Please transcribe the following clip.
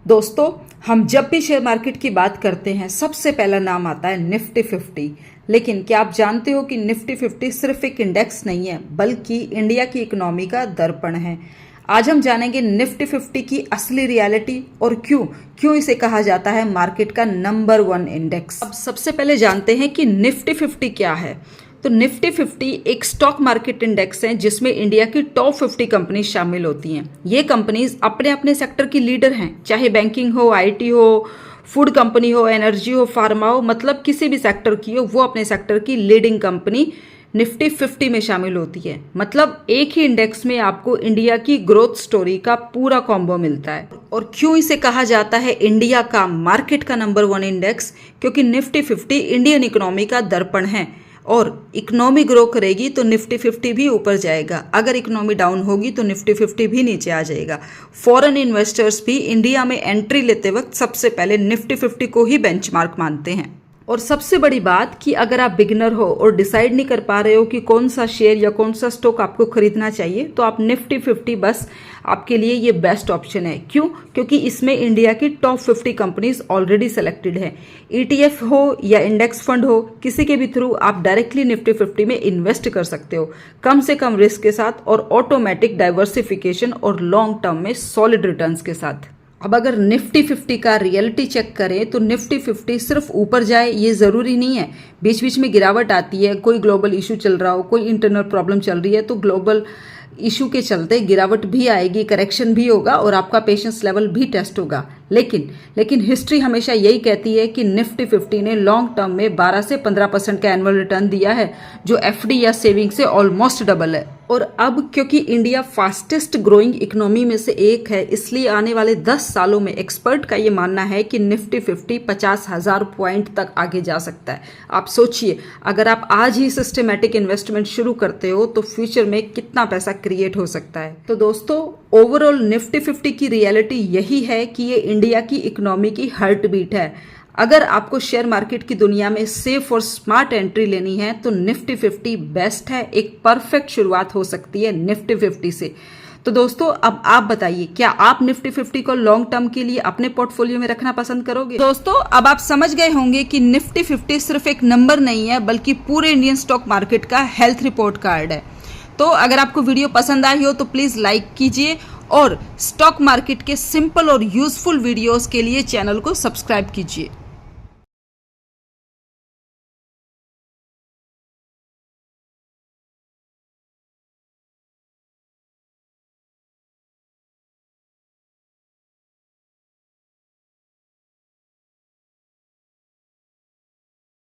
दोस्तों, हम जब भी शेयर मार्केट की बात करते हैं सबसे पहला नाम आता है निफ्टी 50। लेकिन क्या आप जानते हो कि निफ्टी 50 सिर्फ एक इंडेक्स नहीं है बल्कि इंडिया की इकोनॉमी का दर्पण है। आज हम जानेंगे निफ्टी 50 की असली रियलिटी और क्यों क्यों इसे कहा जाता है मार्केट का नंबर 1 इंडेक्स। अब सबसे पहले जानते हैं कि निफ्टी 50 क्या है। तो निफ्टी 50 एक स्टॉक मार्केट इंडेक्स है जिसमें इंडिया की टॉप 50 कंपनीज शामिल होती हैं। ये कंपनीज अपने अपने सेक्टर की लीडर हैं, चाहे बैंकिंग हो, आईटी हो, फूड कंपनी हो, एनर्जी हो, फार्मा हो, मतलब किसी भी सेक्टर की हो, वो अपने सेक्टर की लीडिंग कंपनी निफ्टी 50 में शामिल होती है। मतलब एक ही इंडेक्स में आपको इंडिया की ग्रोथ स्टोरी का पूरा कॉम्बो मिलता है। और क्यों इसे कहा जाता है इंडिया का मार्केट का नंबर 1 इंडेक्स? क्योंकि निफ्टी 50 इंडियन इकोनॉमी का दर्पण है और इकोनॉमी ग्रो करेगी तो निफ्टी 50 भी ऊपर जाएगा, अगर इकोनॉमी डाउन होगी तो निफ्टी 50 भी नीचे आ जाएगा। फॉरेन इन्वेस्टर्स भी इंडिया में एंट्री लेते वक्त सबसे पहले निफ्टी 50 को ही बेंचमार्क मानते हैं। और सबसे बड़ी बात कि अगर आप बिगिनर हो और डिसाइड नहीं कर पा रहे हो कि कौन सा शेयर या कौन सा स्टॉक आपको खरीदना चाहिए, तो आप निफ्टी 50 बस आपके लिए ये बेस्ट ऑप्शन है। क्यों? क्योंकि इसमें इंडिया की टॉप 50 कंपनीज ऑलरेडी सेलेक्टेड है। ईटीएफ हो या इंडेक्स फंड हो, किसी के भी थ्रू आप डायरेक्टली निफ्टी 50 में इन्वेस्ट कर सकते हो, कम से कम रिस्क के साथ और ऑटोमेटिक डाइवर्सिफिकेशन और लॉन्ग टर्म में सॉलिड रिटर्न्स के साथ। अब अगर निफ्टी 50 का रियलिटी चेक करें तो निफ्टी 50 सिर्फ ऊपर जाए ये ज़रूरी नहीं है। बीच बीच में गिरावट आती है, कोई ग्लोबल इशू चल रहा हो, कोई इंटरनल प्रॉब्लम चल रही है तो ग्लोबल इशू के चलते गिरावट भी आएगी, करेक्शन भी होगा और आपका पेशेंस लेवल भी टेस्ट होगा। लेकिन हिस्ट्री हमेशा यही कहती है कि निफ्टी 50 ने लॉन्ग टर्म में 12 से 15% का एनुअल रिटर्न दिया है, जो एफडी या सेविंग से ऑलमोस्ट डबल है। और अब क्योंकि इंडिया फास्टेस्ट ग्रोइंग इकोनॉमी में से एक है, इसलिए आने वाले 10 सालों में एक्सपर्ट का ये मानना है कि निफ्टी 50 50,000 पॉइंट तक आगे जा सकता है। आप सोचिए, अगर आप आज ही सिस्टमेटिक इन्वेस्टमेंट शुरू करते हो तो फ्यूचर में कितना पैसा क्रिएट हो सकता है। तो दोस्तों, ओवरऑल निफ्टी 50 की रियलिटी यही है कि ये इंडिया की इकोनॉमी की हार्ट बीट है। अगर आपको शेयर मार्केट की दुनिया में सेफ और स्मार्ट एंट्री लेनी है तो निफ्टी 50 बेस्ट है। एक परफेक्ट शुरुआत हो सकती है निफ्टी 50 से। तो दोस्तों, अब आप बताइए, क्या आप निफ्टी 50 को लॉन्ग टर्म के लिए अपने पोर्टफोलियो में रखना पसंद करोगे? दोस्तों, अब आप समझ गए होंगे कि निफ्टी 50 सिर्फ एक नंबर नहीं है बल्कि पूरे इंडियन स्टॉक मार्केट का हेल्थ रिपोर्ट कार्ड है। तो अगर आपको वीडियो पसंद आई हो तो प्लीज़ लाइक कीजिए और स्टॉक मार्केट के सिंपल और यूजफुल वीडियोस के लिए चैनल को सब्सक्राइब कीजिए।